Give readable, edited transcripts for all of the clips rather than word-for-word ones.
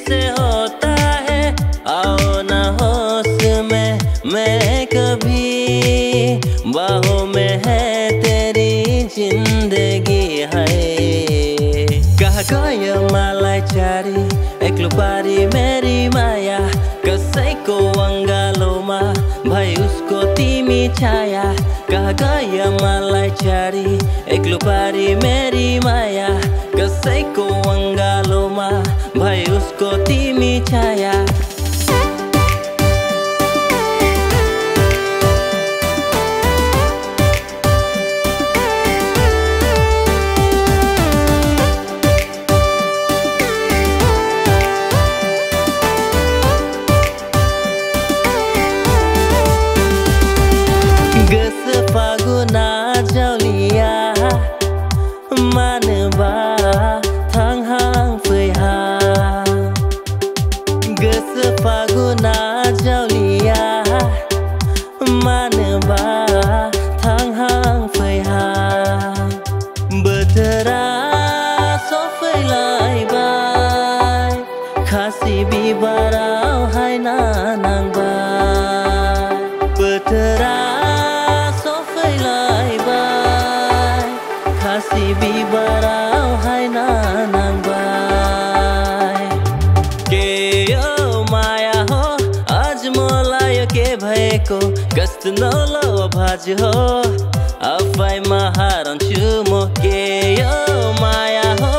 से होता है, आओ ना होश में मैं कभी, बाहों में है तेरी जिंदगी है। कहाँ गयो मलाई चारी एक्लो पारी मेरी माया, कसैको अङ्गालोमा भई उसको तिमी छाया। कहाँ गयो मलाई चारी एक्लो पारी मेरी माया, कसैको अङ्गालोमा भई उसको तिमी छाया। Gese faguna jaulia manba thang hang phơi ha. Gese faguna jaulia manba thang hang phơi ha. Betera so phơi lai bai, khasi bibarau hai na nang bai. Betera si bibarau hai na nang bai. के यो माया हो आज मलाई के भएको, कस्तो नौलो भाज हो आफैमा हारन्छु म। के यो माया हो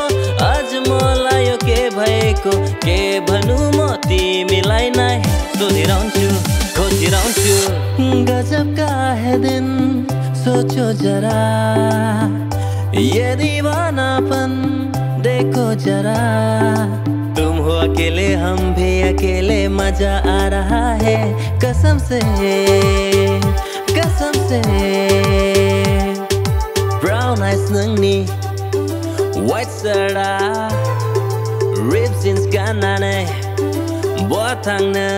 आज मलाई के भएको, के भन्नु म तिमीलाई नै सोधिरहन्छु खोजिरहन्छु। गजब का है दिन सोचो जरा, ये दीवानापन देखो जरा। तुम हो अकेले हम भी अकेले, मजा आ रहा है कसम से कसम से। Brown eyes nungni white sara ribs in skanane botang na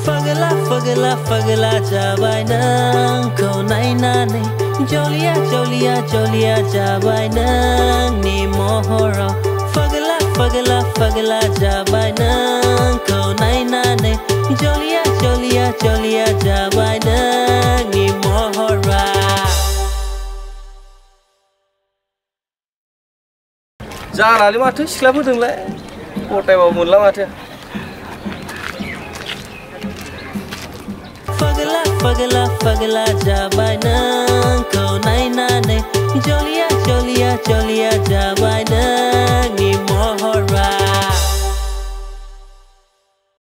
fagala fagala fagala jabai nang ko nai nane. Jolia jolia jolia jabai nang ni mohoro, fagala fagala fagala jabai nang ko nai nane. Jolia jolia jolia jabai nang ni mohora. जानानै माथो सिख्लाफोरजोंलाय गथायबाबो मोनला माथो। Fagala fagala fagala jabai nang ko nai nane. Jolia jolia jolia jabai nang